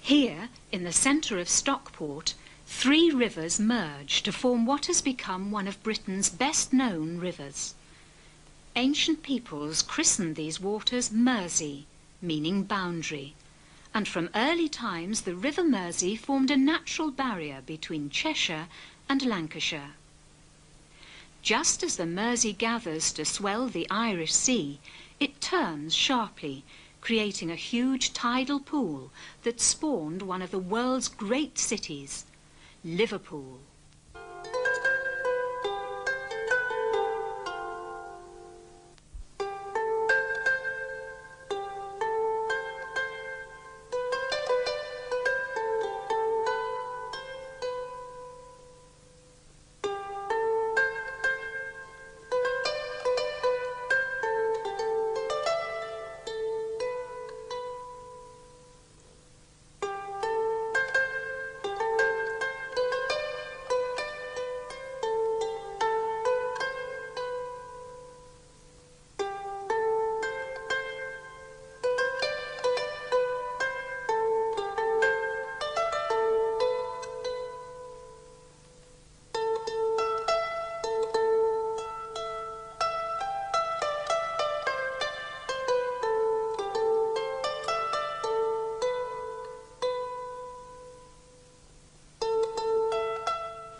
Here, in the centre of Stockport, 3 rivers merge to form what has become one of Britain's best-known rivers. Ancient peoples christened these waters Mersey, meaning boundary, and from early times the River Mersey formed a natural barrier between Cheshire and Lancashire. Just as the Mersey gathers to swell the Irish Sea, it turns sharply, creating a huge tidal pool that spawned one of the world's great cities, Liverpool.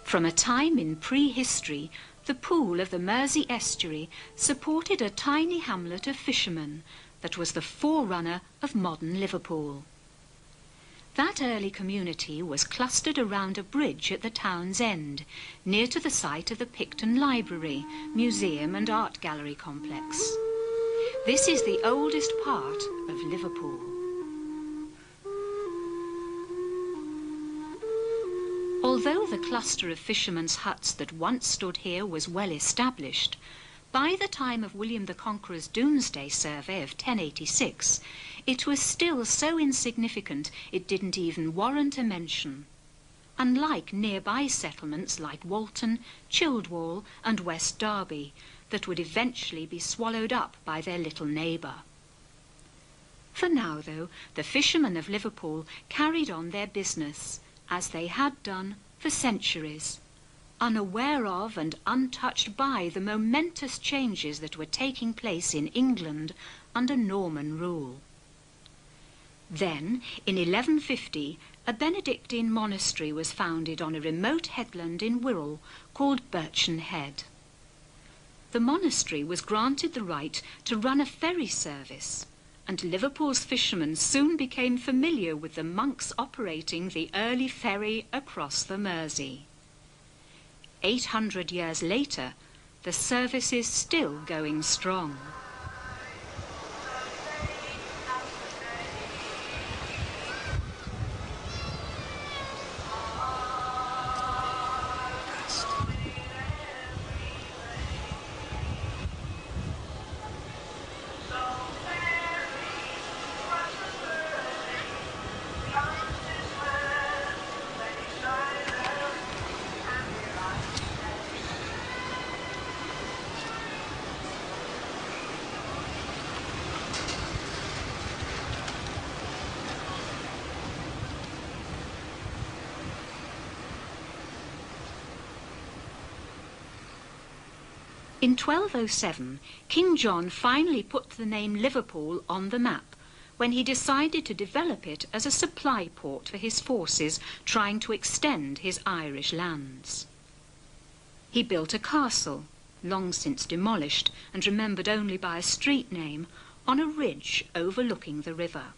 From a time in prehistory, the pool of the Mersey Estuary supported a tiny hamlet of fishermen that was the forerunner of modern Liverpool. That early community was clustered around a bridge at the town's end, near to the site of the Picton Library, Museum and Art Gallery complex. This is the oldest part of Liverpool. Although the cluster of fishermen's huts that once stood here was well established, by the time of William the Conqueror's Doomsday Survey of 1086, it was still so insignificant it didn't even warrant a mention. Unlike nearby settlements like Walton, Childwall and West Derby, that would eventually be swallowed up by their little neighbour. For now, though, the fishermen of Liverpool carried on their business, as they had done for centuries, unaware of and untouched by the momentous changes that were taking place in England under Norman rule. Then, in 1150, a Benedictine monastery was founded on a remote headland in Wirral called Birchen Head. The monastery was granted the right to run a ferry service, and Liverpool's fishermen soon became familiar with the monks operating the early ferry across the Mersey. 800 years later, the service is still going strong. In 1207, King John finally put the name Liverpool on the map when he decided to develop it as a supply port for his forces trying to extend his Irish lands. He built a castle, long since demolished and remembered only by a street name, on a ridge overlooking the river.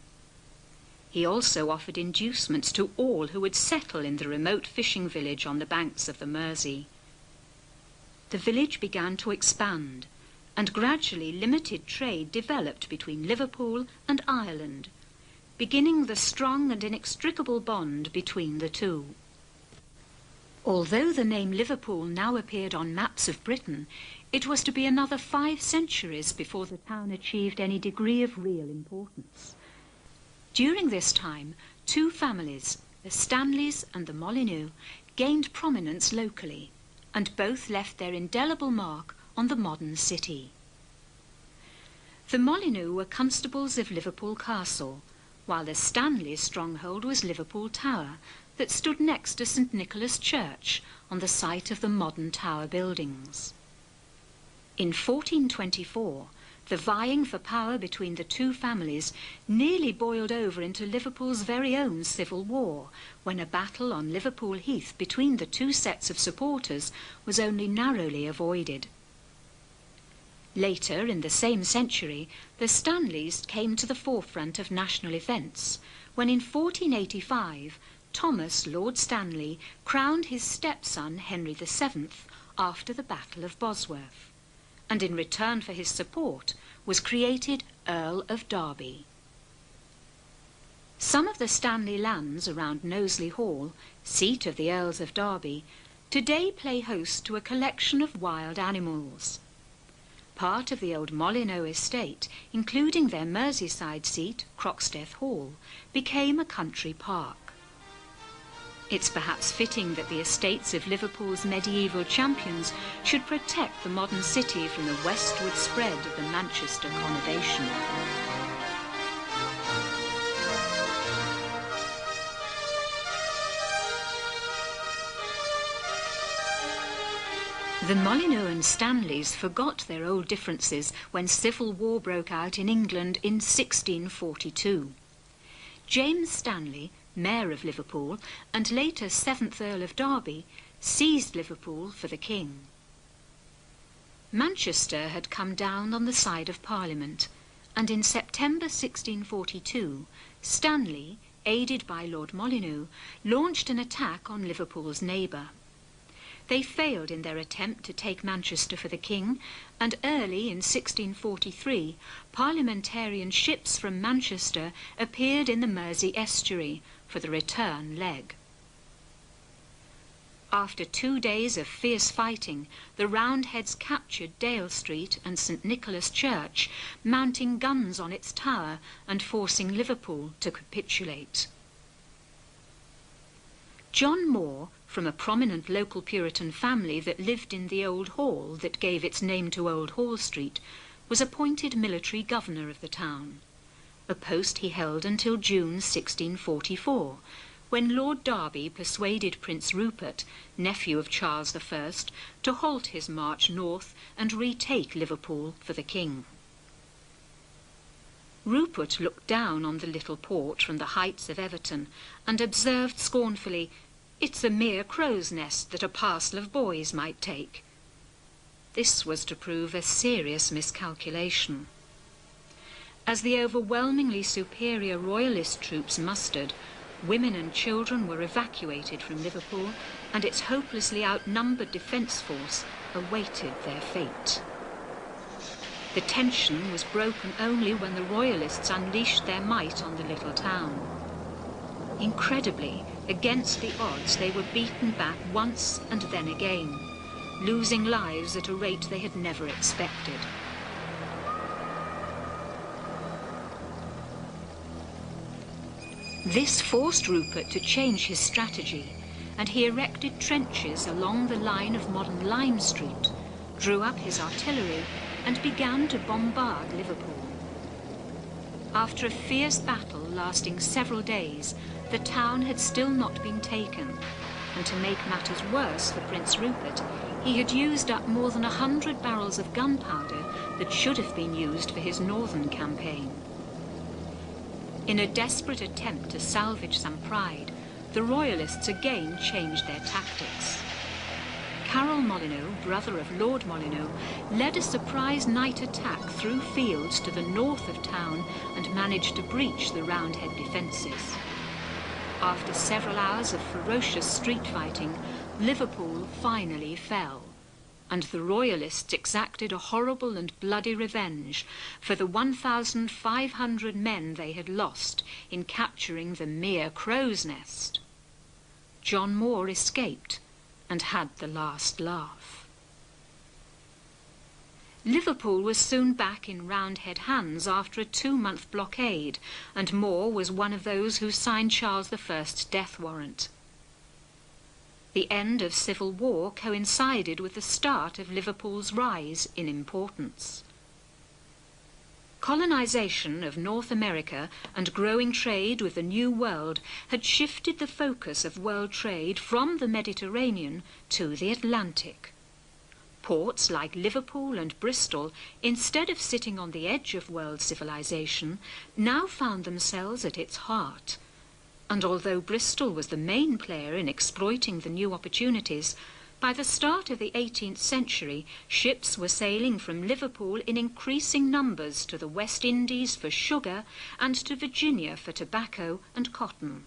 He also offered inducements to all who would settle in the remote fishing village on the banks of the Mersey. The village began to expand, and gradually limited trade developed between Liverpool and Ireland, beginning the strong and inextricable bond between the two. Although the name Liverpool now appeared on maps of Britain, it was to be another 5 centuries before the town achieved any degree of real importance. During this time, 2 families, the Stanleys and the Molyneux, gained prominence locally, and both left their indelible mark on the modern city. The Molyneux were constables of Liverpool Castle, while the Stanleys' stronghold was Liverpool Tower, that stood next to St Nicholas Church on the site of the modern Tower buildings. In 1424, the vying for power between the two families nearly boiled over into Liverpool's very own civil war, when a battle on Liverpool Heath between the two sets of supporters was only narrowly avoided. Later, in the same century, the Stanleys came to the forefront of national events, when in 1485 Thomas Lord Stanley crowned his stepson Henry VII after the Battle of Bosworth, and in return for his support was created Earl of Derby. Some of the Stanley lands around Knowsley Hall, seat of the Earls of Derby, today play host to a collection of wild animals. Part of the old Molyneux estate, including their Merseyside seat, Croxteth Hall, became a country park. It's perhaps fitting that the estates of Liverpool's medieval champions should protect the modern city from the westward spread of the Manchester conurbation. The Molyneux and Stanleys forgot their old differences when civil war broke out in England in 1642. James Stanley, Mayor of Liverpool and later 7th Earl of Derby, seized Liverpool for the king. Manchester had come down on the side of Parliament, and in September 1642, Stanley, aided by Lord Molyneux, launched an attack on Liverpool's neighbour. They failed in their attempt to take Manchester for the king, and early in 1643, parliamentarian ships from Manchester appeared in the Mersey Estuary for the return leg. After 2 days of fierce fighting, the Roundheads captured Dale Street and St Nicholas Church, mounting guns on its tower and forcing Liverpool to capitulate. John Moore, from a prominent local Puritan family that lived in the old hall that gave its name to Old Hall Street, was appointed military governor of the town, a post he held until June 1644, when Lord Derby persuaded Prince Rupert, nephew of Charles I, to halt his march north and retake Liverpool for the king. Rupert looked down on the little port from the heights of Everton and observed scornfully, "It's a mere crow's nest that a parcel of boys might take." This was to prove a serious miscalculation. As the overwhelmingly superior royalist troops mustered, women and children were evacuated from Liverpool, and its hopelessly outnumbered defence force awaited their fate. The tension was broken only when the royalists unleashed their might on the little town. Incredibly, against the odds, they were beaten back once and then again, losing lives at a rate they had never expected. This forced Rupert to change his strategy, and he erected trenches along the line of modern Lime Street, drew up his artillery, and began to bombard Liverpool. After a fierce battle lasting several days, the town had still not been taken, and to make matters worse for Prince Rupert, he had used up more than 100 barrels of gunpowder that should have been used for his northern campaign. In a desperate attempt to salvage some pride, the royalists again changed their tactics. Carroll Molyneux, brother of Lord Molyneux, led a surprise night attack through fields to the north of town and managed to breach the Roundhead defences. After several hours of ferocious street fighting, Liverpool finally fell, and the royalists exacted a horrible and bloody revenge for the 1,500 men they had lost in capturing the mere crow's nest. John Moore escaped and had the last laugh. Liverpool was soon back in Roundhead hands after a 2-month blockade, and Moore was one of those who signed Charles I's death warrant. The end of civil war coincided with the start of Liverpool's rise in importance. Colonisation of North America and growing trade with the New World had shifted the focus of world trade from the Mediterranean to the Atlantic. Ports like Liverpool and Bristol, instead of sitting on the edge of world civilization, now found themselves at its heart. And although Bristol was the main player in exploiting the new opportunities, by the start of the 18th century, ships were sailing from Liverpool in increasing numbers to the West Indies for sugar and to Virginia for tobacco and cotton.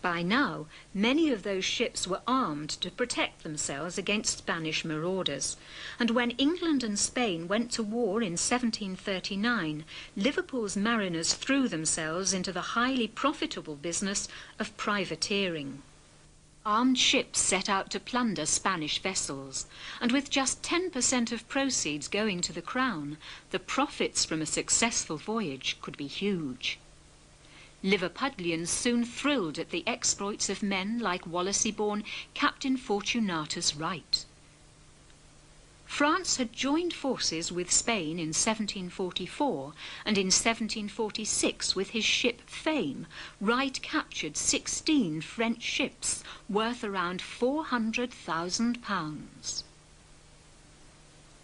By now, many of those ships were armed to protect themselves against Spanish marauders, and when England and Spain went to war in 1739, Liverpool's mariners threw themselves into the highly profitable business of privateering. Armed ships set out to plunder Spanish vessels, and with just 10% of proceeds going to the Crown, the profits from a successful voyage could be huge. Liverpudlians soon thrilled at the exploits of men like Wallasey-born Captain Fortunatus Wright. France had joined forces with Spain in 1744, and in 1746 with his ship Fame, Wright captured 16 French ships worth around £400,000.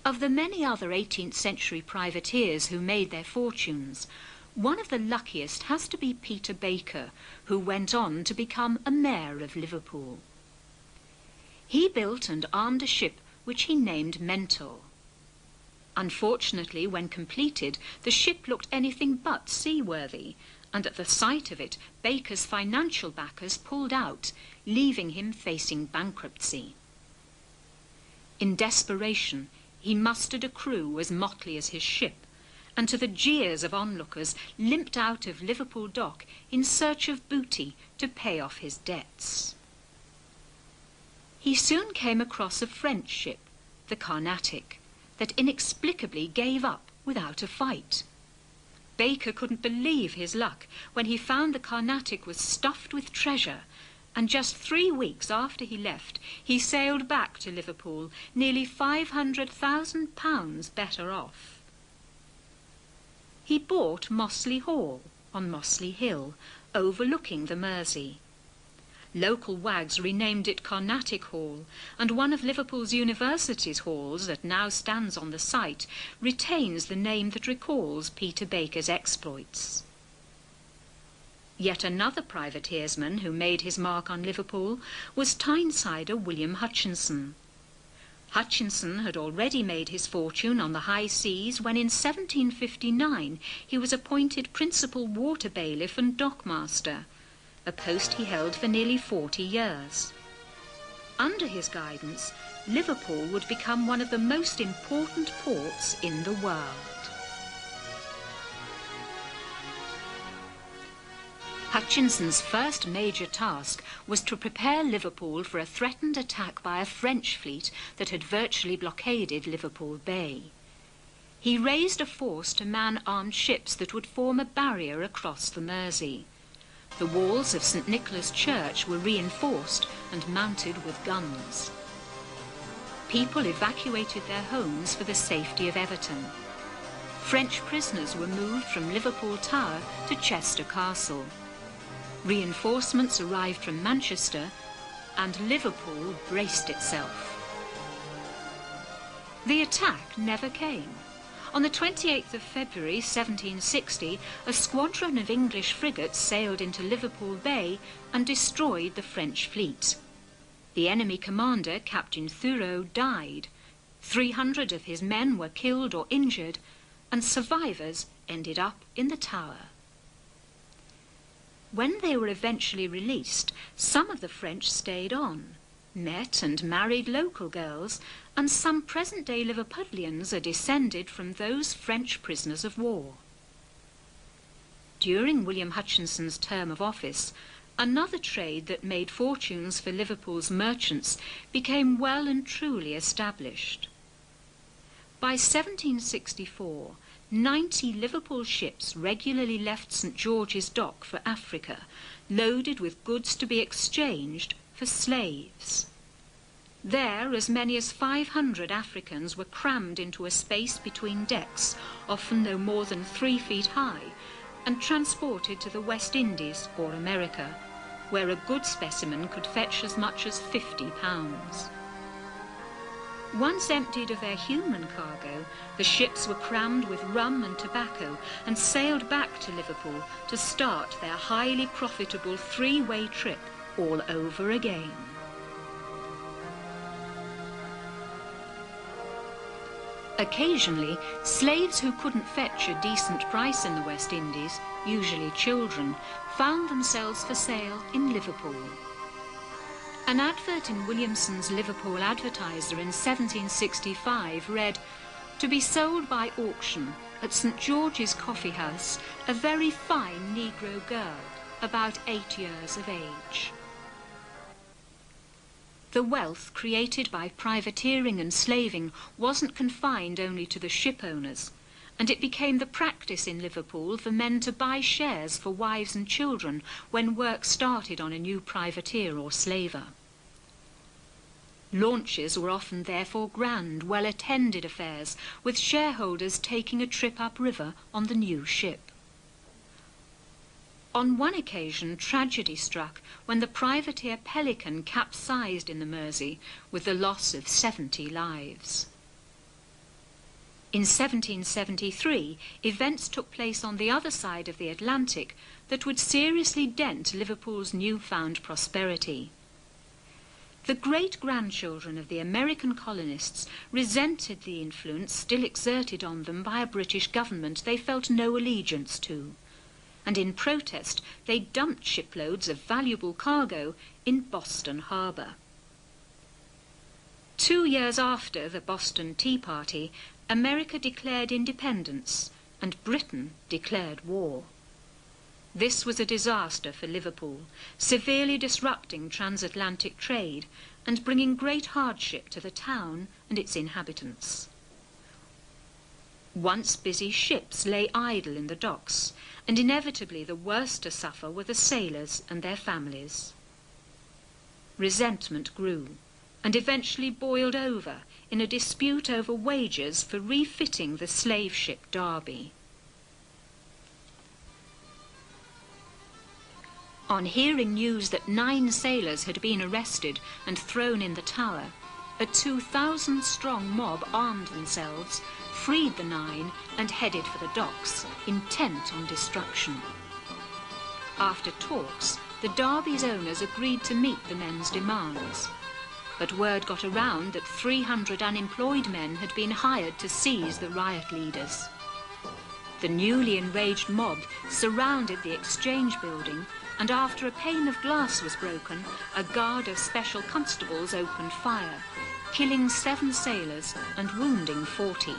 Of the many other 18th century privateers who made their fortunes, one of the luckiest has to be Peter Baker, who went on to become a mayor of Liverpool. He built and armed a ship which he named Mentor. Unfortunately, when completed, the ship looked anything but seaworthy, and at the sight of it, Baker's financial backers pulled out, leaving him facing bankruptcy. In desperation, he mustered a crew as motley as his ship, and to the jeers of onlookers limped out of Liverpool dock in search of booty to pay off his debts. He soon came across a French ship, the Carnatic, that inexplicably gave up without a fight. Baker couldn't believe his luck when he found the Carnatic was stuffed with treasure, and just 3 weeks after he left, he sailed back to Liverpool, nearly £500,000 better off. He bought Mossley Hall on Mossley Hill, overlooking the Mersey. Local wags renamed it Carnatic Hall, and one of Liverpool's university's halls that now stands on the site retains the name that recalls Peter Baker's exploits. Yet another privateersman who made his mark on Liverpool was Tynesider William Hutchinson. Hutchinson had already made his fortune on the high seas when in 1759 he was appointed principal water bailiff and dockmaster, a post he held for nearly 40 years. Under his guidance, Liverpool would become one of the most important ports in the world. Hutchinson's first major task was to prepare Liverpool for a threatened attack by a French fleet that had virtually blockaded Liverpool Bay. He raised a force to man armed ships that would form a barrier across the Mersey. The walls of St. Nicholas Church were reinforced and mounted with guns. People evacuated their homes for the safety of Everton. French prisoners were moved from Liverpool Tower to Chester Castle. Reinforcements arrived from Manchester, and Liverpool braced itself. The attack never came. On the 28th of February 1760, a squadron of English frigates sailed into Liverpool Bay and destroyed the French fleet. The enemy commander, Captain Thureau, died. 300 of his men were killed or injured, and survivors ended up in the Tower. When they were eventually released, some of the French stayed on, met and married local girls, and some present-day Liverpudlians are descended from those French prisoners of war. During William Hutchinson's term of office, another trade that made fortunes for Liverpool's merchants became well and truly established. By 1764, 90 Liverpool ships regularly left St. George's Dock for Africa, loaded with goods to be exchanged for slaves. There, as many as 500 Africans were crammed into a space between decks, often no more than 3 feet high, and transported to the West Indies or America, where a good specimen could fetch as much as £50. Once emptied of their human cargo, the ships were crammed with rum and tobacco and sailed back to Liverpool to start their highly profitable 3-way trip all over again. Occasionally, slaves who couldn't fetch a decent price in the West Indies, usually children, found themselves for sale in Liverpool. An advert in Williamson's Liverpool Advertiser in 1765 read, "To be sold by auction at St George's Coffee House, a very fine Negro girl, about 8 years of age." The wealth created by privateering and slaving wasn't confined only to the ship owners, and it became the practice in Liverpool for men to buy shares for wives and children when work started on a new privateer or slaver. Launches were often therefore grand, well-attended affairs, with shareholders taking a trip upriver on the new ship. On one occasion, tragedy struck when the privateer Pelican capsized in the Mersey, with the loss of 70 lives. In 1773, events took place on the other side of the Atlantic that would seriously dent Liverpool's newfound prosperity. The great-grandchildren of the American colonists resented the influence still exerted on them by a British government they felt no allegiance to, and in protest they dumped shiploads of valuable cargo in Boston Harbour. 2 years after the Boston Tea Party, America declared independence and Britain declared war. This was a disaster for Liverpool, severely disrupting transatlantic trade and bringing great hardship to the town and its inhabitants. Once busy ships lay idle in the docks, and inevitably the worst to suffer were the sailors and their families. Resentment grew and eventually boiled over in a dispute over wages for refitting the slave ship Derby. On hearing news that 9 sailors had been arrested and thrown in the Tower, a 2,000-strong mob armed themselves, freed the 9 and headed for the docks, intent on destruction. After talks, the Derby's owners agreed to meet the men's demands, but word got around that 300 unemployed men had been hired to seize the riot leaders. The newly enraged mob surrounded the Exchange building, and after a pane of glass was broken, a guard of special constables opened fire, killing 7 sailors and wounding 40.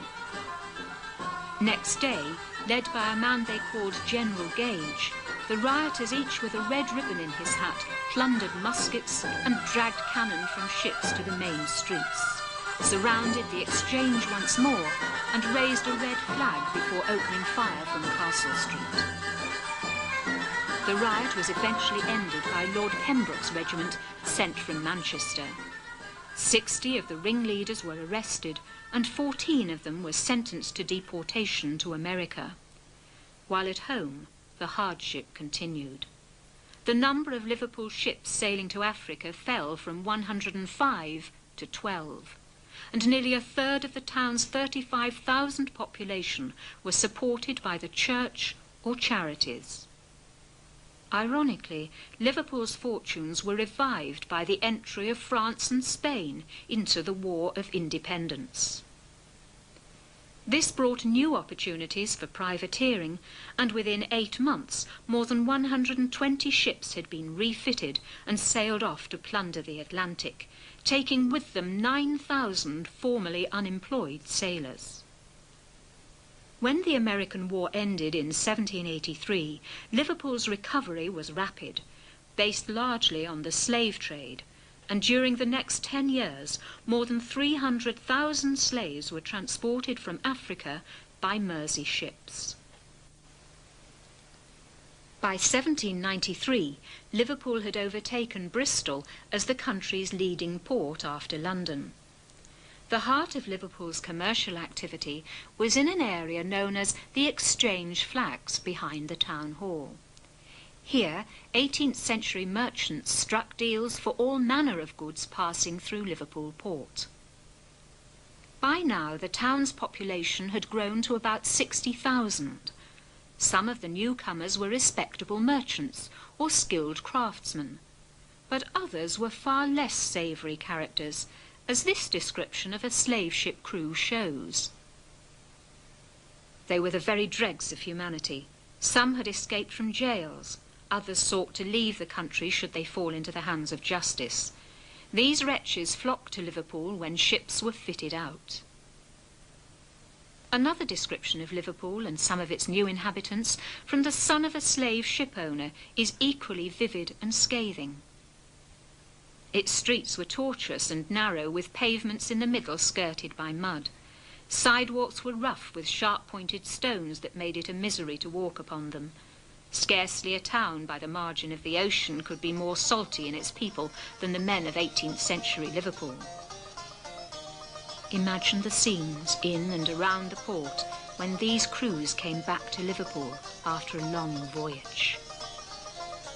Next day, led by a man they called General Gage, the rioters, each with a red ribbon in his hat, plundered muskets and dragged cannon from ships to the main streets, surrounded the Exchange once more, and raised a red flag before opening fire from Castle Street. The riot was eventually ended by Lord Pembroke's regiment, sent from Manchester. 60 of the ringleaders were arrested, and 14 of them were sentenced to deportation to America. While at home, the hardship continued. The number of Liverpool ships sailing to Africa fell from 105 to 12, and nearly a third of the town's 35,000 population was supported by the church or charities. Ironically, Liverpool's fortunes were revived by the entry of France and Spain into the War of Independence. This brought new opportunities for privateering, and within 8 months more than 120 ships had been refitted and sailed off to plunder the Atlantic, taking with them 9,000 formerly unemployed sailors. When the American War ended in 1783, Liverpool's recovery was rapid, based largely on the slave trade, and during the next 10 years, more than 300,000 slaves were transported from Africa by Mersey ships. By 1793, Liverpool had overtaken Bristol as the country's leading port after London. The heart of Liverpool's commercial activity was in an area known as the Exchange Flags behind the town hall. Here, 18th century merchants struck deals for all manner of goods passing through Liverpool port. By now, the town's population had grown to about 60,000. Some of the newcomers were respectable merchants or skilled craftsmen, but others were far less savoury characters, as this description of a slave ship crew shows. They were the very dregs of humanity. Some had escaped from jails, others sought to leave the country should they fall into the hands of justice. These wretches flocked to Liverpool when ships were fitted out. Another description of Liverpool and some of its new inhabitants from the son of a slave shipowner is equally vivid and scathing. Its streets were tortuous and narrow, with pavements in the middle skirted by mud. Sidewalks were rough with sharp-pointed stones that made it a misery to walk upon them. Scarcely a town by the margin of the ocean could be more salty in its people than the men of 18th century Liverpool. Imagine the scenes in and around the port when these crews came back to Liverpool after a long voyage.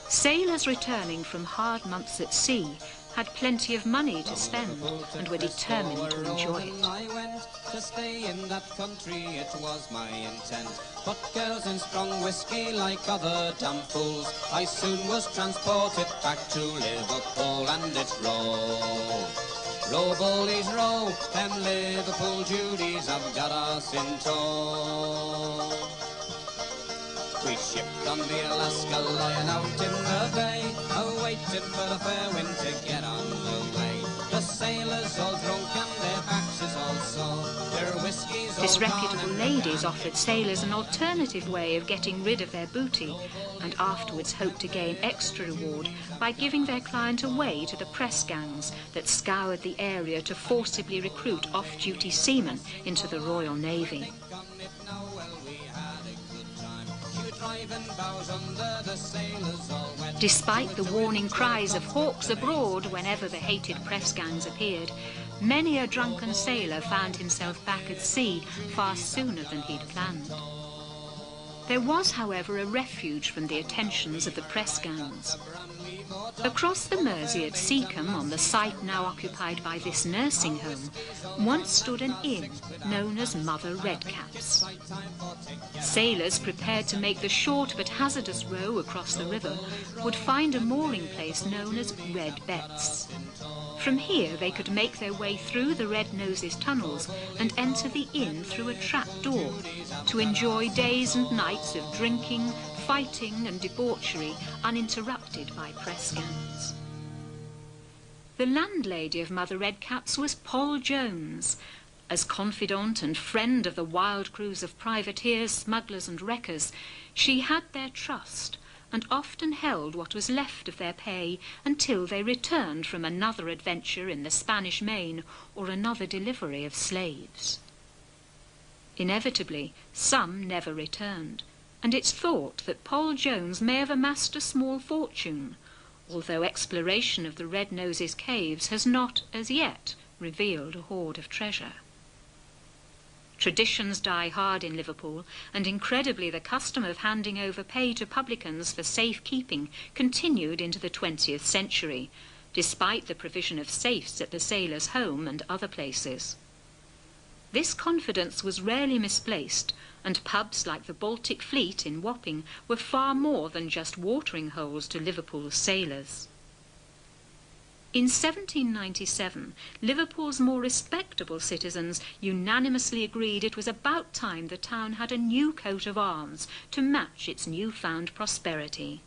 Sailors returning from hard months at sea had plenty of money to spend and were determined to enjoy it. I went to stay in that country, it was my intent. But girls in strong whiskey like other damn fools, I soon was transported back to Liverpool, and it's row. Row, bullies, row, them Liverpool Judies have got us in tow. We shipped on the Alaska, lying out in the bay, waiting for the fair wind to get underway. The sailors all drunk and their backs is all sore, their whiskey's all Disreputable ladies offered sailors an alternative way of getting rid of their booty, and afterwards hoped to gain extra reward by giving their client away to the press gangs that scoured the area to forcibly recruit off-duty seamen into the Royal Navy. Despite the warning cries of hawks abroad whenever the hated press gangs appeared, many a drunken sailor found himself back at sea far sooner than he'd planned. There was, however, a refuge from the attentions of the press gangs. Across the Mersey at Seacombe, on the site now occupied by this nursing home, once stood an inn known as Mother Redcap's. Sailors prepared to make the short but hazardous row across the river would find a mooring place known as Red Betts. From here they could make their way through the Red Noses tunnels and enter the inn through a trap door to enjoy days and nights of drinking, fighting and debauchery uninterrupted by press gangs. The landlady of Mother Redcap's was Poll Jones. As confidant and friend of the wild crews of privateers, smugglers and wreckers, she had their trust and often held what was left of their pay until they returned from another adventure in the Spanish Main or another delivery of slaves. Inevitably, some never returned, and it's thought that Poll Jones may have amassed a small fortune, although exploration of the Red Noses caves has not, as yet, revealed a hoard of treasure. Traditions die hard in Liverpool, and incredibly the custom of handing over pay to publicans for safekeeping continued into the 20th century, despite the provision of safes at the Sailors' Home and other places. This confidence was rarely misplaced, and pubs like the Baltic Fleet in Wapping were far more than just watering holes to Liverpool's sailors. In 1797, Liverpool's more respectable citizens unanimously agreed it was about time the town had a new coat of arms to match its newfound prosperity.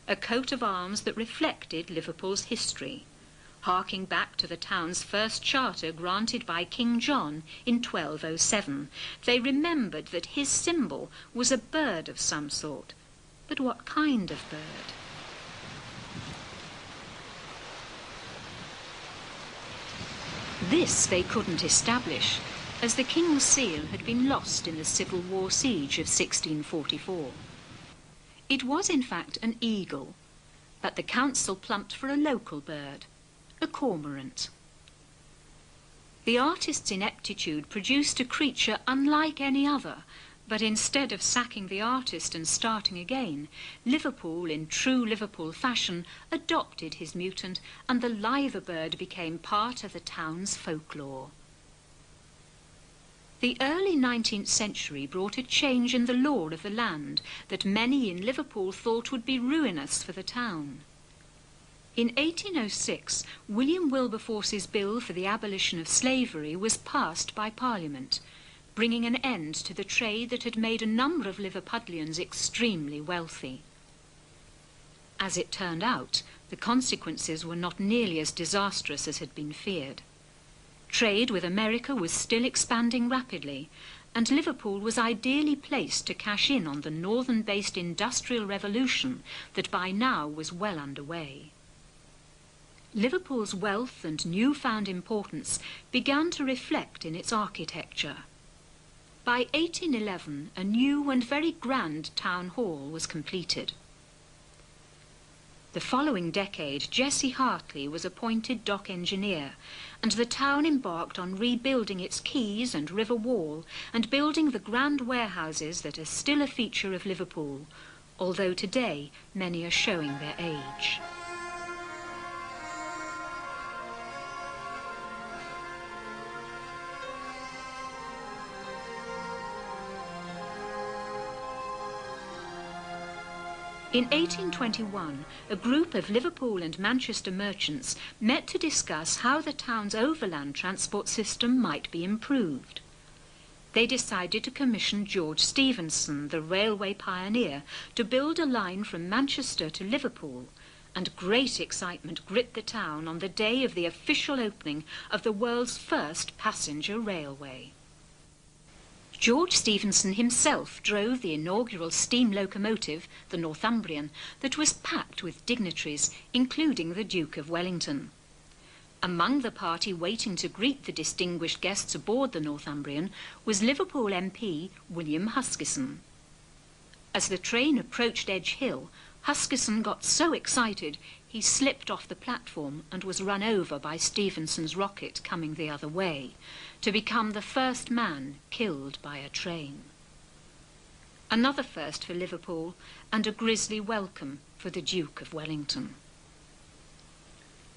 A coat of arms that reflected Liverpool's history, harking back to the town's first charter granted by King John in 1207. They remembered that his symbol was a bird of some sort. But what kind of bird? This they couldn't establish, as the King's seal had been lost in the Civil War siege of 1644. It was in fact an eagle, but the council plumped for a local bird, a cormorant. The artist's ineptitude produced a creature unlike any other, but instead of sacking the artist and starting again, Liverpool, in true Liverpool fashion, adopted his mutant, and the liver bird became part of the town's folklore. The early 19th century brought a change in the law of the land that many in Liverpool thought would be ruinous for the town. In 1806, William Wilberforce's bill for the abolition of slavery was passed by Parliament, bringing an end to the trade that had made a number of Liverpudlians extremely wealthy. As it turned out, the consequences were not nearly as disastrous as had been feared. Trade with America was still expanding rapidly, and Liverpool was ideally placed to cash in on the northern-based industrial revolution that by now was well underway. Liverpool's wealth and newfound importance began to reflect in its architecture. By 1811, a new and very grand town hall was completed. The following decade, Jesse Hartley was appointed dock engineer, and the town embarked on rebuilding its quays and river wall and building the grand warehouses that are still a feature of Liverpool, although today many are showing their age. In 1821, a group of Liverpool and Manchester merchants met to discuss how the town's overland transport system might be improved. They decided to commission George Stephenson, the railway pioneer, to build a line from Manchester to Liverpool, and great excitement gripped the town on the day of the official opening of the world's first passenger railway. George Stephenson himself drove the inaugural steam locomotive, the Northumbrian, that was packed with dignitaries, including the Duke of Wellington. Among the party waiting to greet the distinguished guests aboard the Northumbrian was Liverpool MP William Huskisson. As the train approached Edge Hill, Huskisson got so excited he slipped off the platform and was run over by Stephenson's rocket coming the other way, to become the first man killed by a train. Another first for Liverpool, and a grisly welcome for the Duke of Wellington.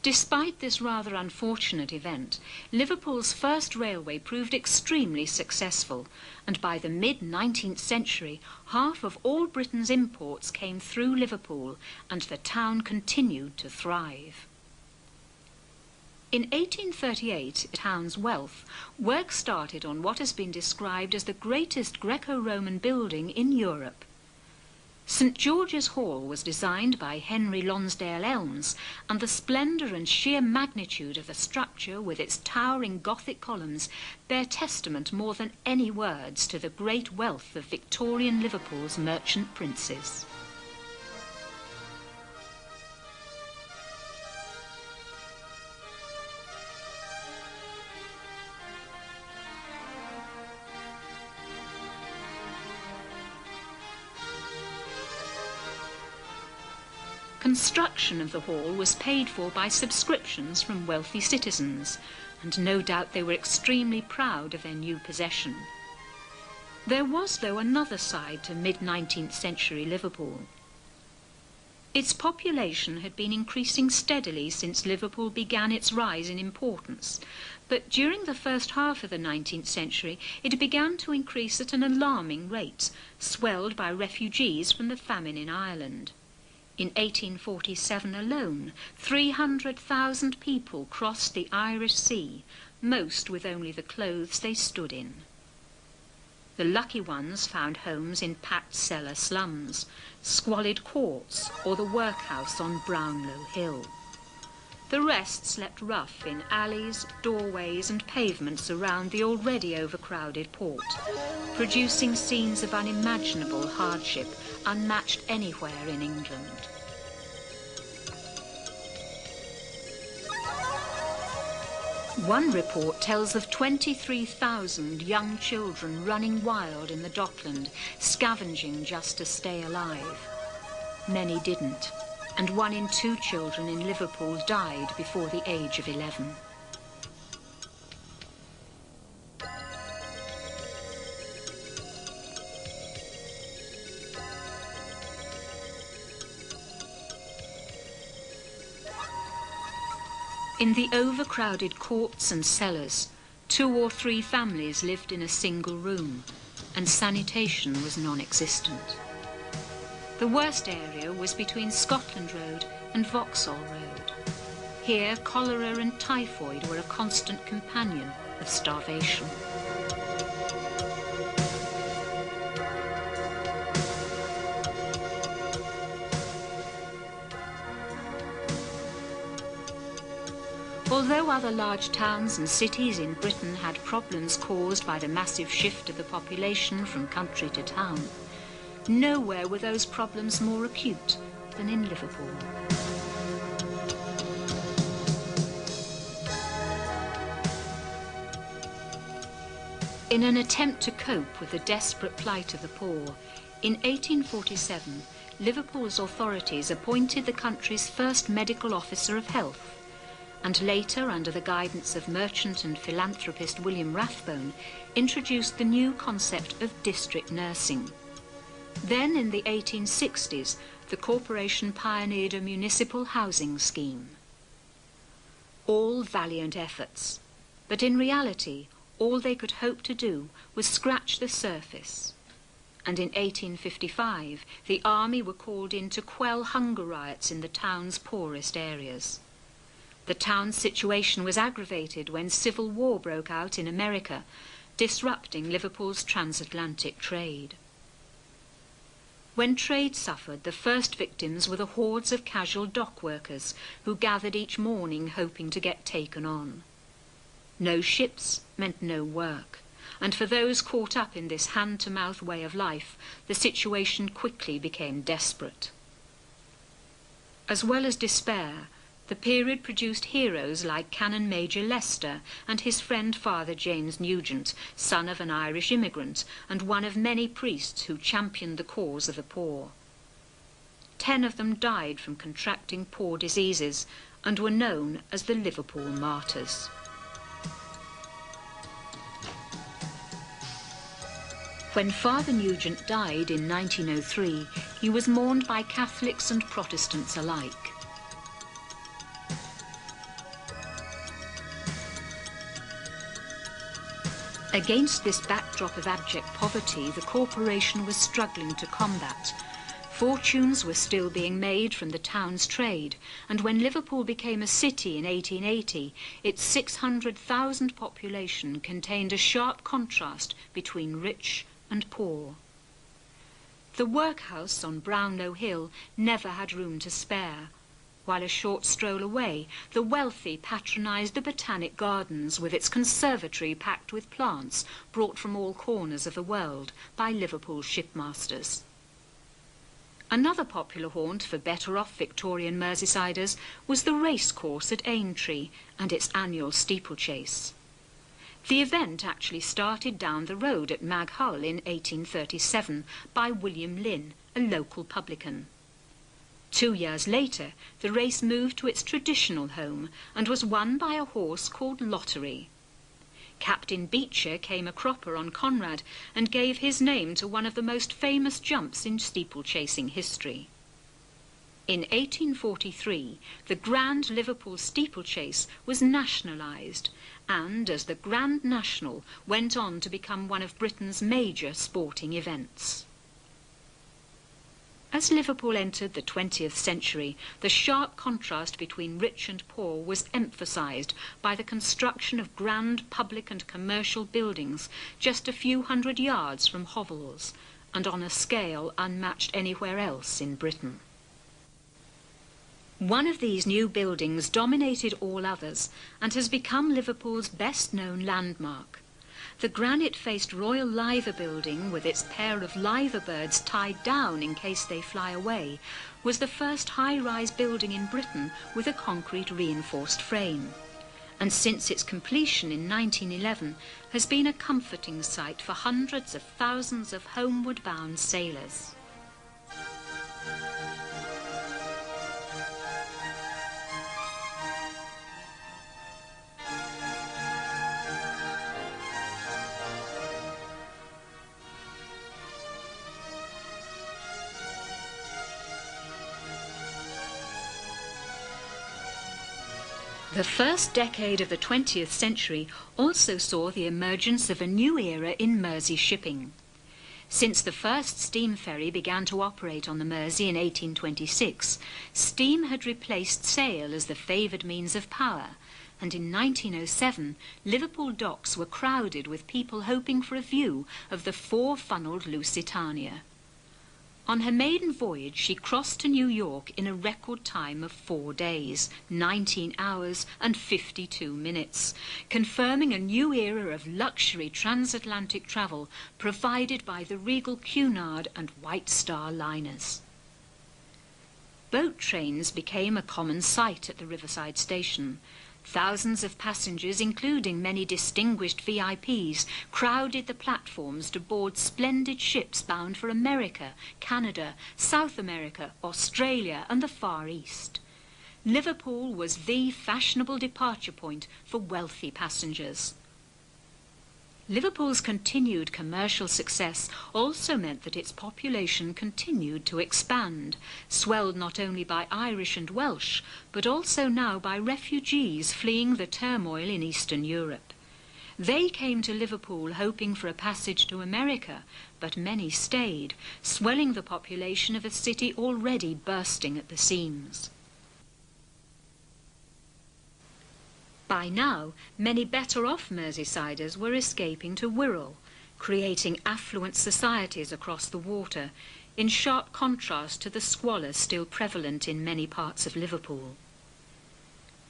Despite this rather unfortunate event, Liverpool's first railway proved extremely successful, and by the mid-19th century, half of all Britain's imports came through Liverpool, and the town continued to thrive. In 1838, the town's wealth, work started on what has been described as the greatest Greco-Roman building in Europe. St George's Hall was designed by Henry Lonsdale Elmes, and the splendour and sheer magnitude of the structure with its towering Gothic columns bear testament more than any words to the great wealth of Victorian Liverpool's merchant princes. Construction of the hall was paid for by subscriptions from wealthy citizens, and no doubt they were extremely proud of their new possession. There was, though, another side to mid-19th century Liverpool. Its population had been increasing steadily since Liverpool began its rise in importance, but during the first half of the 19th century it began to increase at an alarming rate, swelled by refugees from the famine in Ireland. In 1847 alone, 300,000 people crossed the Irish Sea, most with only the clothes they stood in. The lucky ones found homes in packed cellar slums, squalid courts, or the workhouse on Brownlow Hill. The rest slept rough in alleys, doorways and pavements around the already overcrowded port, producing scenes of unimaginable hardship unmatched anywhere in England. One report tells of 23,000 young children running wild in the dockland, scavenging just to stay alive. many didn't, and 1 in 2 children in Liverpool died before the age of 11. In the overcrowded courts and cellars, 2 or 3 families lived in a single room, and sanitation was non-existent. The worst area was between Scotland Road and Vauxhall Road. Here, cholera and typhoid were a constant companion of starvation. Although other large towns and cities in Britain had problems caused by the massive shift of the population from country to town, nowhere were those problems more acute than in Liverpool. In an attempt to cope with the desperate plight of the poor, in 1847, Liverpool's authorities appointed the country's first medical officer of health, and later, under the guidance of merchant and philanthropist William Rathbone, introduced the new concept of district nursing. Then, in the 1860s, the corporation pioneered a municipal housing scheme. All valiant efforts, but in reality, all they could hope to do was scratch the surface. And in 1855, the army were called in to quell hunger riots in the town's poorest areas. The town's situation was aggravated when civil war broke out in America, disrupting Liverpool's transatlantic trade. When trade suffered, the first victims were the hordes of casual dock workers who gathered each morning hoping to get taken on. No ships meant no work, and for those caught up in this hand-to-mouth way of life, the situation quickly became desperate. As well as despair, the period produced heroes like Canon Major Leicester and his friend Father James Nugent, son of an Irish immigrant and one of many priests who championed the cause of the poor. 10 of them died from contracting poor diseases and were known as the Liverpool Martyrs. When Father Nugent died in 1903, he was mourned by Catholics and Protestants alike. Against this backdrop of abject poverty, the corporation was struggling to combat. Fortunes were still being made from the town's trade, and when Liverpool became a city in 1880, its 600,000 population contained a sharp contrast between rich and poor. The workhouse on Brownlow Hill never had room to spare, while a short stroll away, the wealthy patronised the Botanic Gardens with its conservatory packed with plants brought from all corners of the world by Liverpool shipmasters. Another popular haunt for better-off Victorian Merseysiders was the racecourse at Aintree and its annual steeplechase. The event actually started down the road at Maghull in 1837 by William Lynn, a local publican. 2 years later, the race moved to its traditional home and was won by a horse called Lottery. Captain Beecher came a cropper on Conrad and gave his name to one of the most famous jumps in steeplechasing history. In 1843, the Grand Liverpool Steeplechase was nationalised and, as the Grand National, went on to become one of Britain's major sporting events. As Liverpool entered the 20th century, the sharp contrast between rich and poor was emphasised by the construction of grand public and commercial buildings just a few hundred yards from hovels, and on a scale unmatched anywhere else in Britain. One of these new buildings dominated all others and has become Liverpool's best-known landmark. The granite-faced Royal Liver Building, with its pair of liver birds tied down in case they fly away, was the first high-rise building in Britain with a concrete reinforced frame, and since its completion in 1911 has been a comforting sight for hundreds of thousands of homeward-bound sailors. The first decade of the 20th century also saw the emergence of a new era in Mersey shipping. Since the first steam ferry began to operate on the Mersey in 1826, steam had replaced sail as the favoured means of power, and in 1907 Liverpool docks were crowded with people hoping for a view of the four-funnelled Lusitania. On her maiden voyage she crossed to New York in a record time of 4 days, 19 hours and 52 minutes, confirming a new era of luxury transatlantic travel provided by the Regal Cunard and White Star liners. Boat trains became a common sight at the riverside station. Thousands of passengers, including many distinguished VIPs, crowded the platforms to board splendid ships bound for America, Canada, South America, Australia and the Far East. Liverpool was the fashionable departure point for wealthy passengers. Liverpool's continued commercial success also meant that its population continued to expand, swelled not only by Irish and Welsh, but also now by refugees fleeing the turmoil in Eastern Europe. They came to Liverpool hoping for a passage to America, but many stayed, swelling the population of a city already bursting at the seams. By now, many better-off Merseysiders were escaping to Wirral, creating affluent societies across the water, in sharp contrast to the squalor still prevalent in many parts of Liverpool.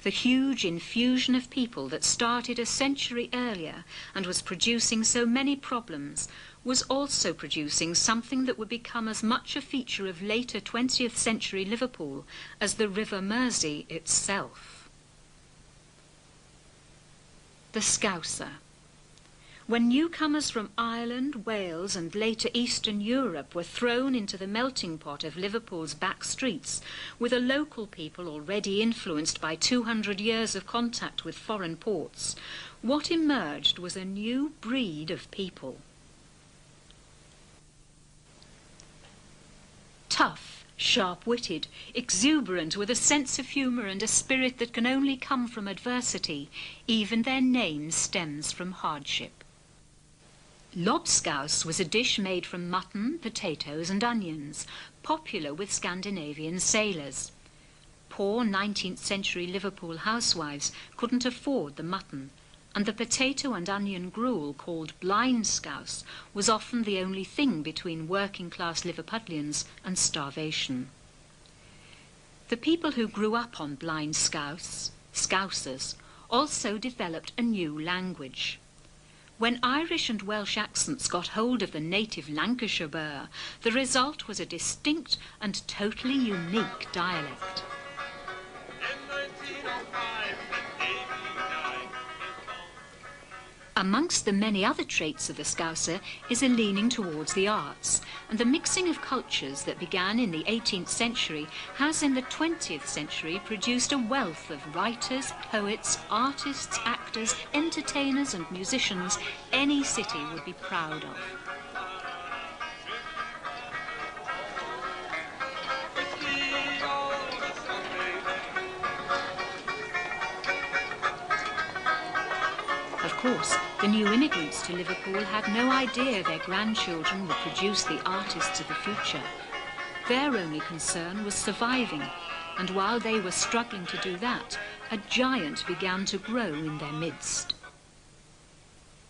The huge infusion of people that started a century earlier and was producing so many problems was also producing something that would become as much a feature of later 20th century Liverpool as the River Mersey itself. The Scouser. When newcomers from Ireland, Wales and later Eastern Europe were thrown into the melting pot of Liverpool's back streets, with a local people already influenced by 200 years of contact with foreign ports, what emerged was a new breed of people. Tough, sharp-witted, exuberant, with a sense of humour and a spirit that can only come from adversity, even their name stems from hardship. Lobscouse was a dish made from mutton, potatoes and onions, popular with Scandinavian sailors. Poor 19th century Liverpool housewives couldn't afford the mutton, and the potato and onion gruel called blind scouse was often the only thing between working-class Liverpudlians and starvation. The people who grew up on blind scousers, also developed a new language. When Irish and Welsh accents got hold of the native Lancashire burr, the result was a distinct and totally unique dialect. Amongst the many other traits of the Scouser is a leaning towards the arts, and the mixing of cultures that began in the 18th century has in the 20th century produced a wealth of writers, poets, artists, actors, entertainers and musicians any city would be proud of. Of course, the new immigrants to Liverpool had no idea their grandchildren would produce the artists of the future. Their only concern was surviving, and while they were struggling to do that, a giant began to grow in their midst.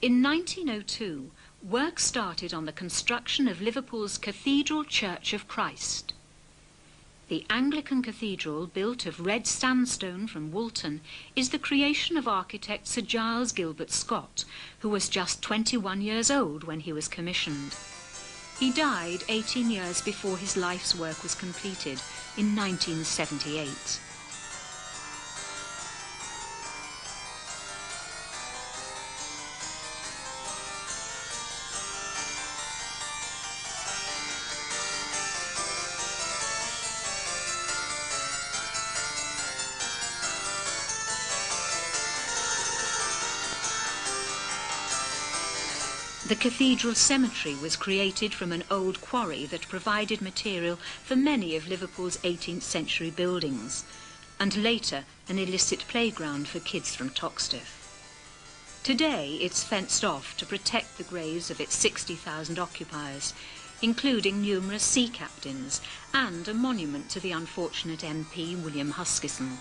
In 1902, work started on the construction of Liverpool's Cathedral Church of Christ. The Anglican cathedral, built of red sandstone from Woolton, is the creation of architect Sir Giles Gilbert Scott, who was just 21 years old when he was commissioned. He died 18 years before his life's work was completed, in 1978. The cathedral cemetery was created from an old quarry that provided material for many of Liverpool's 18th century buildings. and later an illicit playground for kids from Toxteth. Today it's fenced off to protect the graves of its 60,000 occupiers, including numerous sea captains and a monument to the unfortunate MP William Huskisson.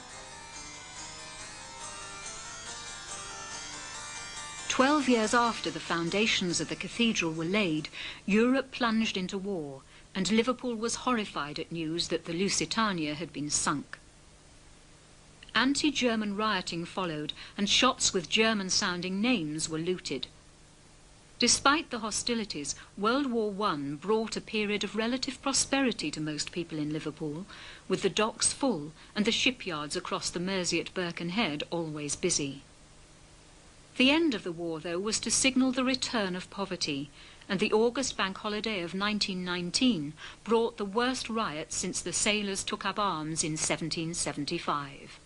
12 years after the foundations of the cathedral were laid, Europe plunged into war, and Liverpool was horrified at news that the Lusitania had been sunk. Anti-German rioting followed, and shops with German-sounding names were looted. Despite the hostilities, World War I brought a period of relative prosperity to most people in Liverpool, with the docks full and the shipyards across the Mersey at Birkenhead always busy. The end of the war, though, was to signal the return of poverty, and the August bank holiday of 1919 brought the worst riots since the sailors took up arms in 1775.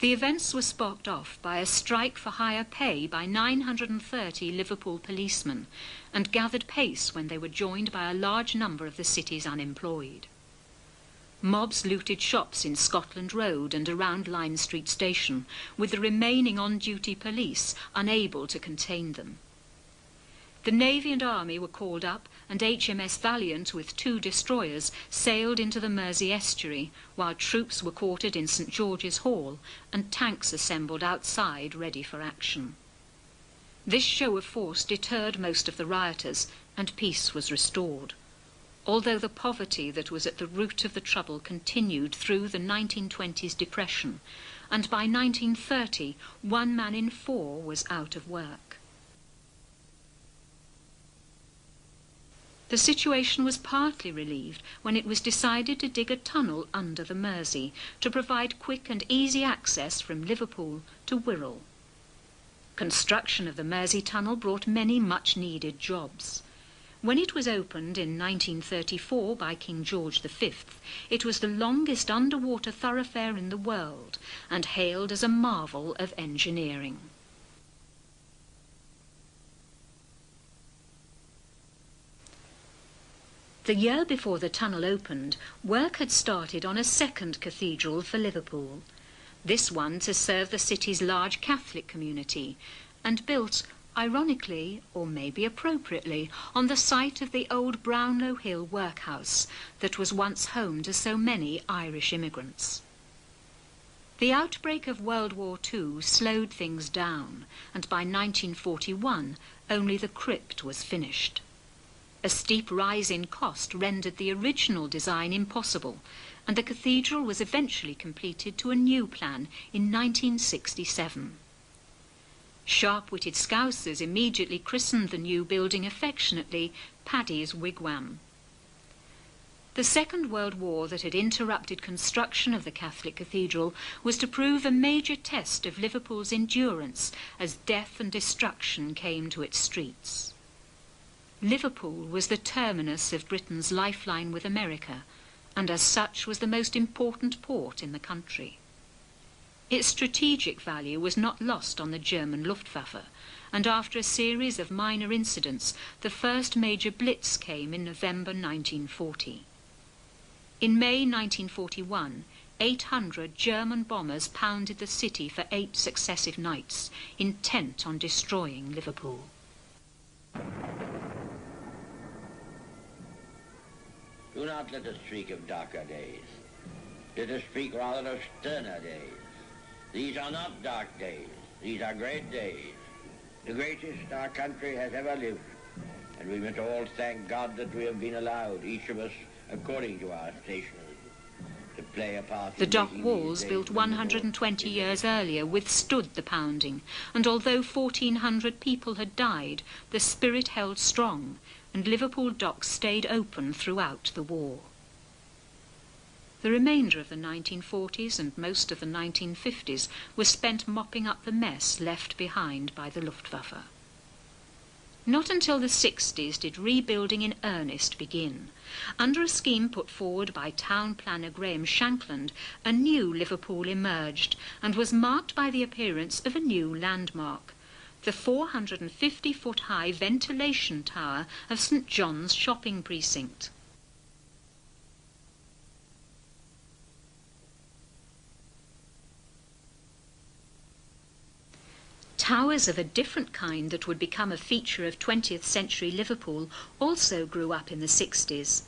The events were sparked off by a strike for higher pay by 930 Liverpool policemen, and gathered pace when they were joined by a large number of the city's unemployed. Mobs looted shops in Scotland Road and around Lime Street Station, with the remaining on-duty police unable to contain them. The Navy and Army were called up, and HMS Valiant, with 2 destroyers, sailed into the Mersey Estuary, while troops were quartered in St George's Hall and tanks assembled outside ready for action. This show of force deterred most of the rioters, and peace was restored, although the poverty that was at the root of the trouble continued through the 1920s depression, and by 1930 1 man in 4 was out of work. The situation was partly relieved when it was decided to dig a tunnel under the Mersey to provide quick and easy access from Liverpool to Wirral. Construction of the Mersey Tunnel brought many much-needed jobs. When it was opened in 1934 by King George V, it was the longest underwater thoroughfare in the world and hailed as a marvel of engineering. The year before the tunnel opened, work had started on a second cathedral for Liverpool, this one to serve the city's large Catholic community, and built, ironically, or maybe appropriately, on the site of the old Brownlow Hill workhouse that was once home to so many Irish immigrants. The outbreak of World War II slowed things down, and by 1941 only the crypt was finished. A steep rise in cost rendered the original design impossible, and the cathedral was eventually completed to a new plan in 1967. Sharp-witted Scousers immediately christened the new building affectionately Paddy's Wigwam. The Second World War that had interrupted construction of the Catholic cathedral was to prove a major test of Liverpool's endurance as death and destruction came to its streets. Liverpool was the terminus of Britain's lifeline with America, and as such was the most important port in the country. Its strategic value was not lost on the German Luftwaffe, and after a series of minor incidents, the first major blitz came in November 1940. In May 1941, 800 German bombers pounded the city for 8 successive nights, intent on destroying Liverpool. Do not let us speak of darker days. Let us speak rather of sterner days. These are not dark days. These are great days. The greatest our country has ever lived. And we must all thank God that we have been allowed, each of us according to our station, to play a part. The dock walls, built 120 years earlier, withstood the pounding, and although 1,400 people had died, the spirit held strong, and Liverpool docks stayed open throughout the war. The remainder of the 1940s and most of the 1950s was spent mopping up the mess left behind by the Luftwaffe. Not until the 60s did rebuilding in earnest begin. Under a scheme put forward by town planner Graham Shankland, a new Liverpool emerged and was marked by the appearance of a new landmark, the 450-foot-high ventilation tower of St John's shopping precinct. Towers of a different kind that would become a feature of 20th century Liverpool also grew up in the 60s.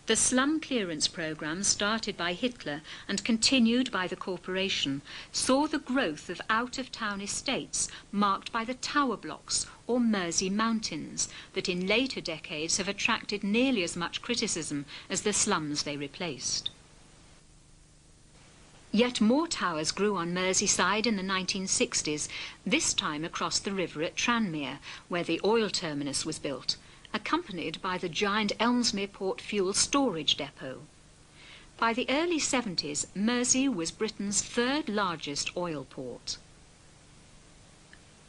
The slum clearance programme, started by Hitler and continued by the corporation, saw the growth of out-of-town estates marked by the tower blocks or Mersey mountains that in later decades have attracted nearly as much criticism as the slums they replaced. Yet more towers grew on Merseyside in the 1960s, this time across the river at Tranmere, where the oil terminus was built, accompanied by the giant Elmsmere Port Fuel Storage Depot. By the early 70s, Mersey was Britain's third largest oil port.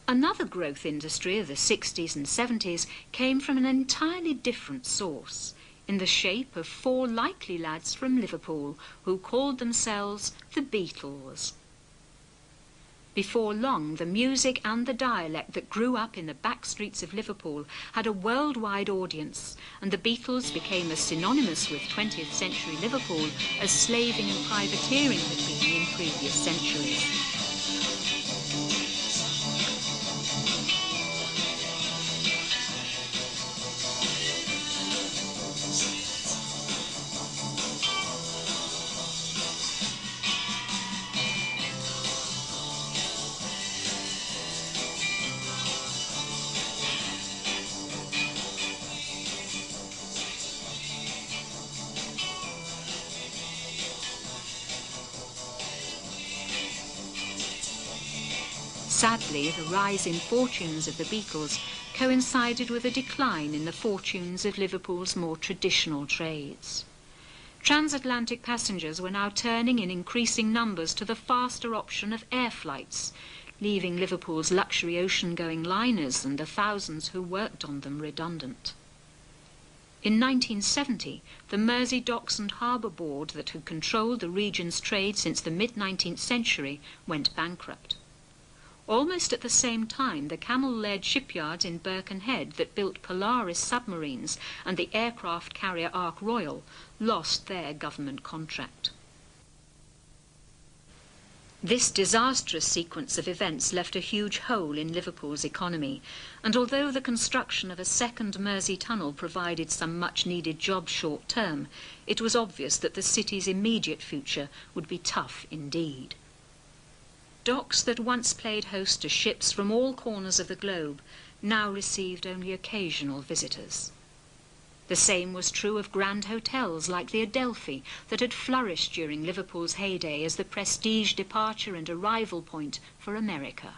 Another growth industry of the 60s and 70s came from an entirely different source, in the shape of four likely lads from Liverpool who called themselves the Beatles. Before long, the music and the dialect that grew up in the back streets of Liverpool had a worldwide audience, and the Beatles became as synonymous with 20th century Liverpool as slaving and privateering had been in previous centuries. Sadly, the rise in fortunes of the Beatles coincided with a decline in the fortunes of Liverpool's more traditional trades. Transatlantic passengers were now turning in increasing numbers to the faster option of air flights, leaving Liverpool's luxury ocean-going liners and the thousands who worked on them redundant. In 1970, the Mersey Docks and Harbour Board that had controlled the region's trade since the mid-19th century went bankrupt. Almost at the same time, the camel-led shipyards in Birkenhead that built Polaris submarines and the aircraft carrier Ark Royal lost their government contract. This disastrous sequence of events left a huge hole in Liverpool's economy, and although the construction of a second Mersey tunnel provided some much-needed jobs short-term, it was obvious that the city's immediate future would be tough indeed. Docks that once played host to ships from all corners of the globe now received only occasional visitors. The same was true of grand hotels like the Adelphi that had flourished during Liverpool's heyday as the prestige departure and arrival point for America.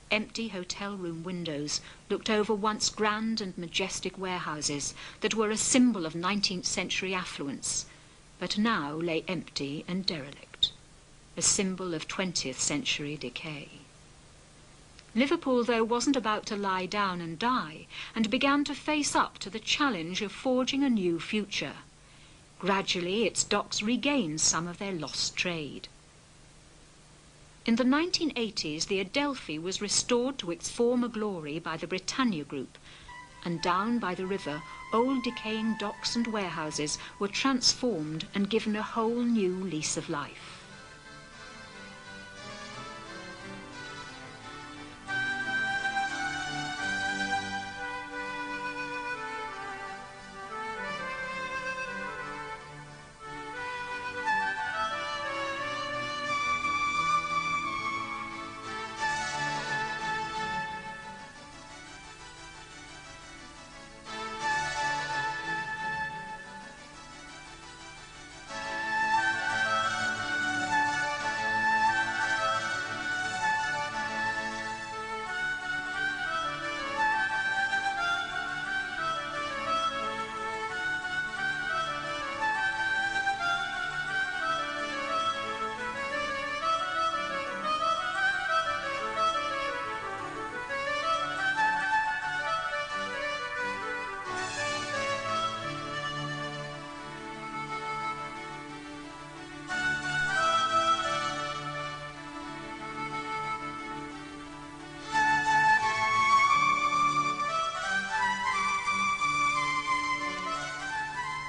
Empty hotel room windows looked over once grand and majestic warehouses that were a symbol of 19th century affluence, but now lay empty and derelict, a symbol of 20th century decay. Liverpool, though, wasn't about to lie down and die, and began to face up to the challenge of forging a new future. Gradually, its docks regained some of their lost trade. In the 1980s, the Adelphi was restored to its former glory by the Britannia Group, and down by the river, old decaying docks and warehouses were transformed and given a whole new lease of life.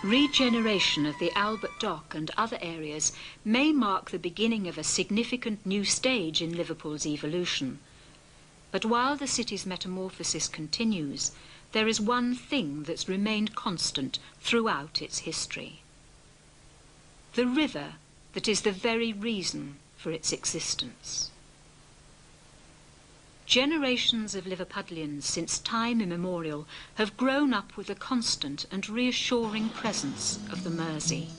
Regeneration of the Albert Dock and other areas may mark the beginning of a significant new stage in Liverpool's evolution. But while the city's metamorphosis continues, there is one thing that's remained constant throughout its history: the river that is the very reason for its existence. Generations of Liverpudlians since time immemorial have grown up with the constant and reassuring presence of the Mersey,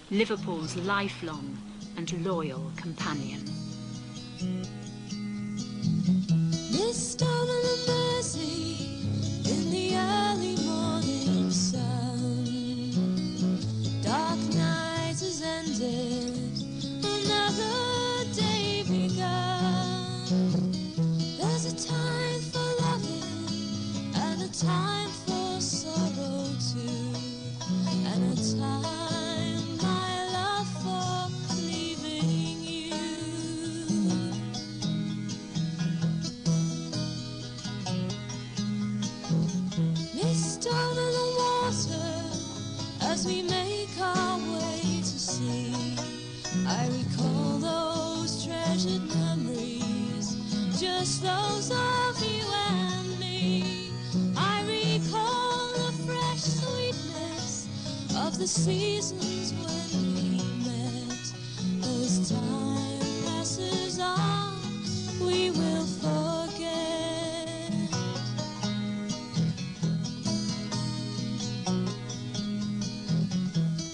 Liverpool's lifelong and loyal companion. Mist on the Mersey in the early morning sun. Dark night has ended, another day begun. There's a time for loving and a time for sorrow too, and a time, my love, for leaving you. Mist over the water as we make our way to sea. I recall those treasured memories, just those of you and me. I recall the fresh sweetness of the seasons when we met. As time passes on, we will forget.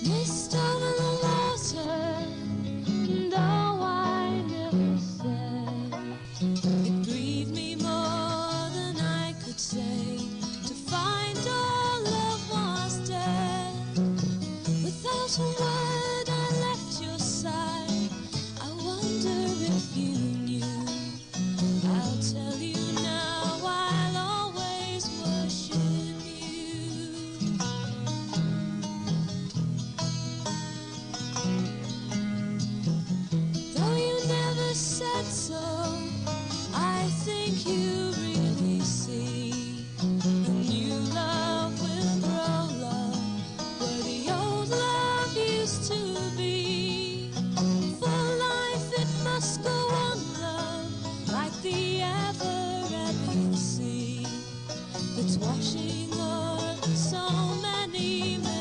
Mist over the water, and oh, I never said. It grieved me more than I could say to find our love was dead. Without a word I left your side. I wonder if you knew. I'll tell you now, I'll always worship you. Though you never said so, I think you really see. A new love will grow love where the old love used to be. For life it must go on, love, like the ever-ebbing sea that's washing o'er so many memories.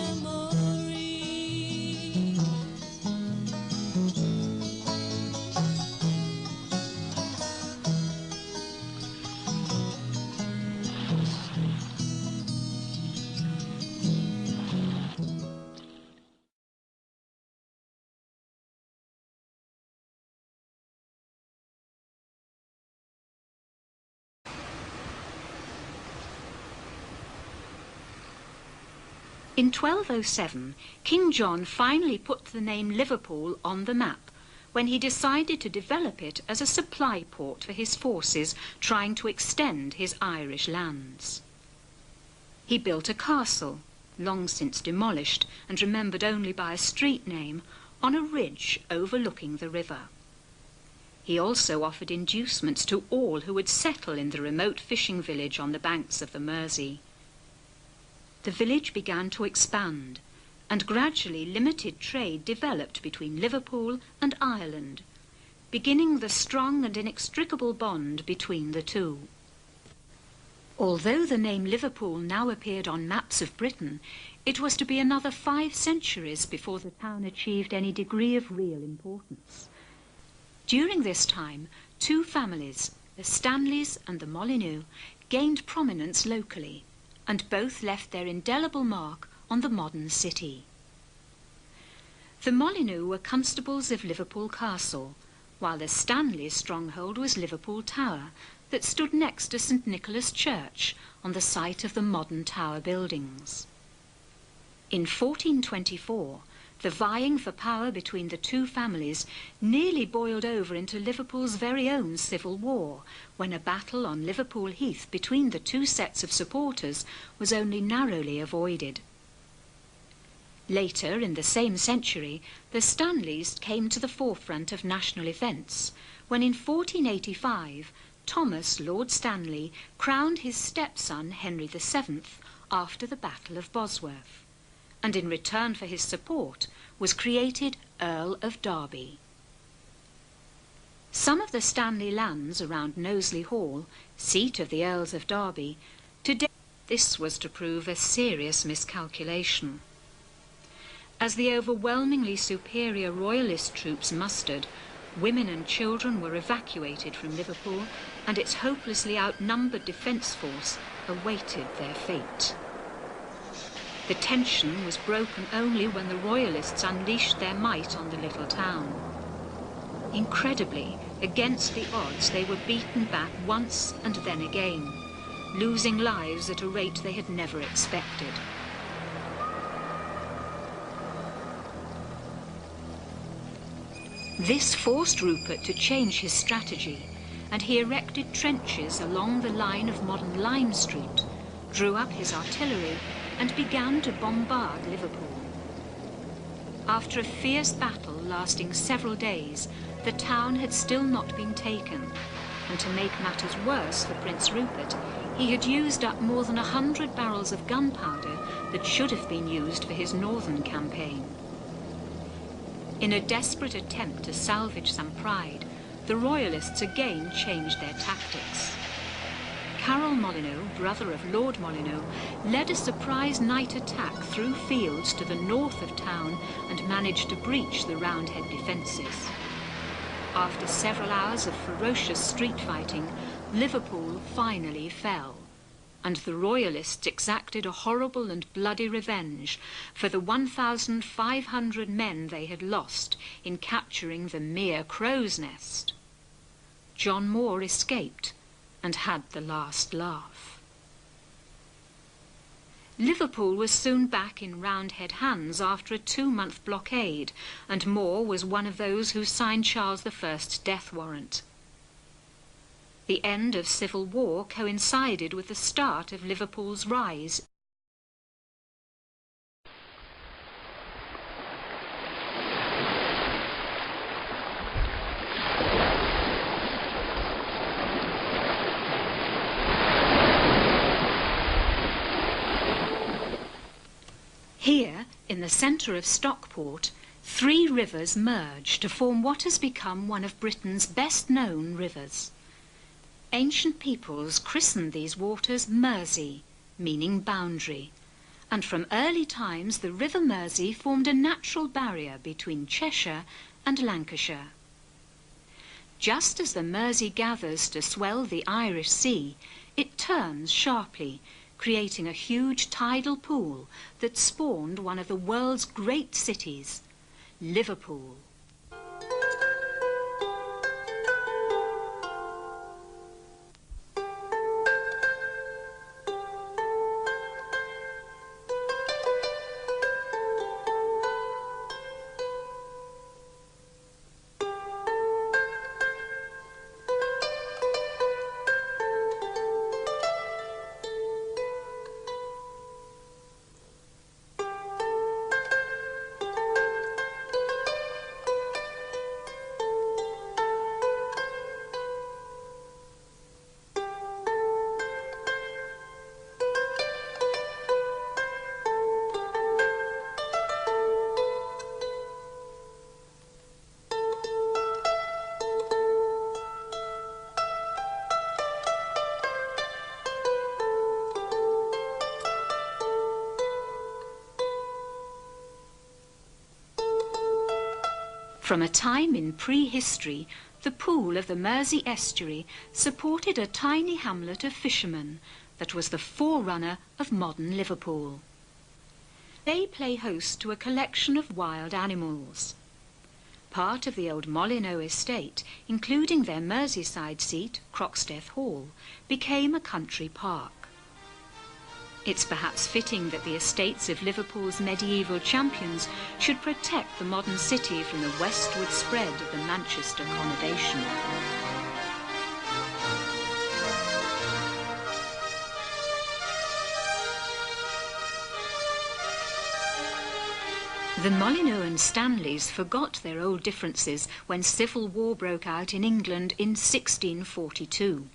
In 1207, King John finally put the name Liverpool on the map when he decided to develop it as a supply port for his forces trying to extend his Irish lands. He built a castle, long since demolished and remembered only by a street name, on a ridge overlooking the river. He also offered inducements to all who would settle in the remote fishing village on the banks of the Mersey. The village began to expand, and gradually limited trade developed between Liverpool and Ireland, beginning the strong and inextricable bond between the two. Although the name Liverpool now appeared on maps of Britain, it was to be another 5 centuries before the town achieved any degree of real importance. During this time, 2 families, the Stanleys and the Molyneux, gained prominence locally, and both left their indelible mark on the modern city. The Molyneux were constables of Liverpool Castle, while the Stanleys' stronghold was Liverpool Tower, that stood next to St. Nicholas Church on the site of the modern tower buildings. In 1424, the vying for power between the 2 families nearly boiled over into Liverpool's very own civil war, when a battle on Liverpool Heath between the 2 sets of supporters was only narrowly avoided. Later, in the same century, the Stanleys came to the forefront of national events, when in 1485, Thomas Lord Stanley crowned his stepson Henry VII after the Battle of Bosworth, and in return for his support was created Earl of Derby. Some of the Stanley lands around Knowsley Hall, seat of the Earls of Derby, today this was to prove a serious miscalculation. As the overwhelmingly superior royalist troops mustered, women and children were evacuated from Liverpool, and its hopelessly outnumbered defence force awaited their fate. The tension was broken only when the royalists unleashed their might on the little town. Incredibly, against the odds, they were beaten back once and then again, losing lives at a rate they had never expected. This forced Rupert to change his strategy, and he erected trenches along the line of modern Lime Street, drew up his artillery, and began to bombard Liverpool. After a fierce battle lasting several days, the town had still not been taken, and to make matters worse for Prince Rupert, he had used up more than 100 barrels of gunpowder that should have been used for his northern campaign. In a desperate attempt to salvage some pride, the royalists again changed their tactics. Carroll Molyneux, brother of Lord Molyneux, led a surprise night attack through fields to the north of town and managed to breach the Roundhead defences. After several hours of ferocious street fighting, Liverpool finally fell, and the royalists exacted a horrible and bloody revenge for the 1,500 men they had lost in capturing the mere crow's nest. John Moore escaped and had the last laugh. Liverpool was soon back in Roundhead hands after a 2-month blockade, and Moore was one of those who signed Charles I's death warrant. The end of civil war coincided with the start of Liverpool's rise. Here, in the centre of Stockport, 3 rivers merge to form what has become one of Britain's best-known rivers. Ancient peoples christened these waters Mersey, meaning boundary, and from early times the River Mersey formed a natural barrier between Cheshire and Lancashire. Just as the Mersey gathers to swell the Irish Sea, it turns sharply, creating a huge tidal pool that spawned one of the world's great cities, Liverpool. From a time in prehistory, the pool of the Mersey Estuary supported a tiny hamlet of fishermen that was the forerunner of modern Liverpool. They play host to a collection of wild animals. Part of the old Molyneux estate, including their Merseyside seat, Croxteth Hall, became a country park. It's perhaps fitting that the estates of Liverpool's medieval champions should protect the modern city from the westward spread of the Manchester conurbation. The Molyneux and Stanleys forgot their old differences when civil war broke out in England in 1642.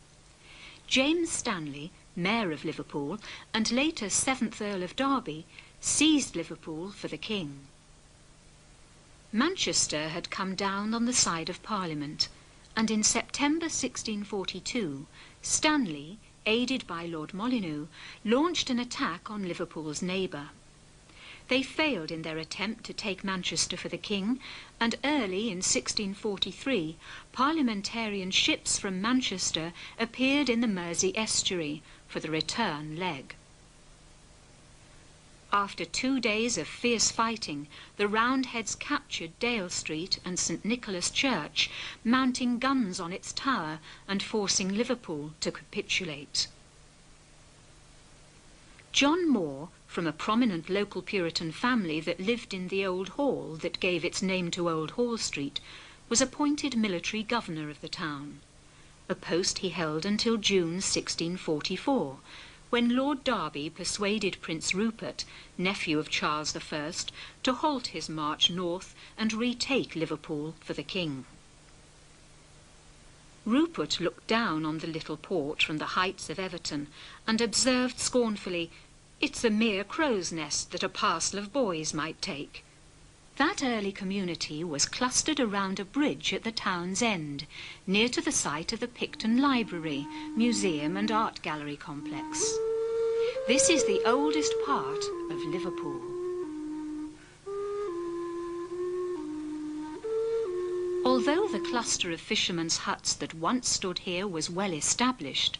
James Stanley, Mayor of Liverpool, and later 7th Earl of Derby, seized Liverpool for the king. Manchester had come down on the side of Parliament, and in September 1642, Stanley, aided by Lord Molyneux, launched an attack on Liverpool's neighbour. They failed in their attempt to take Manchester for the king, and early in 1643, parliamentarian ships from Manchester appeared in the Mersey Estuary for the return leg. After 2 days of fierce fighting, the Roundheads captured Dale Street and St Nicholas Church, mounting guns on its tower and forcing Liverpool to capitulate. John Moore, from a prominent local Puritan family that lived in the Old Hall that gave its name to Old Hall Street, was appointed military governor of the town, a post he held until June 1644, when Lord Derby persuaded Prince Rupert, nephew of Charles I, to halt his march north and retake Liverpool for the king. Rupert looked down on the little port from the heights of Everton and observed scornfully, "It's a mere crow's nest that a parcel of boys might take." That early community was clustered around a bridge at the town's end, near to the site of the Picton Library, Museum and Art Gallery complex. This is the oldest part of Liverpool. Although the cluster of fishermen's huts that once stood here was well established,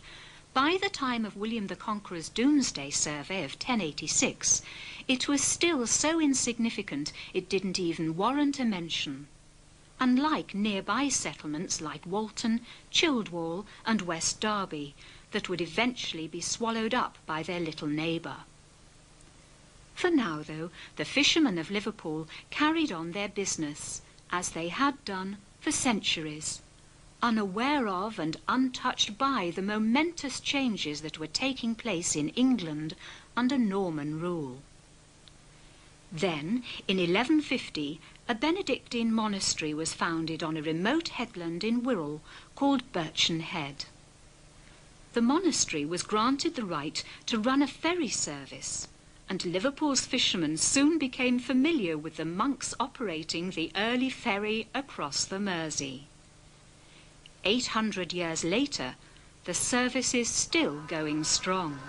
by the time of William the Conqueror's Doomsday Survey of 1086, it was still so insignificant it didn't even warrant a mention. Unlike nearby settlements like Walton, Childwall and West Derby, that would eventually be swallowed up by their little neighbour. For now, though, the fishermen of Liverpool carried on their business, as they had done for centuries, unaware of and untouched by the momentous changes that were taking place in England under Norman rule. Then, in 1150, a Benedictine monastery was founded on a remote headland in Wirral called Birchen Head. The monastery was granted the right to run a ferry service, and Liverpool's fishermen soon became familiar with the monks operating the early ferry across the Mersey. 800 years later, the service is still going strong.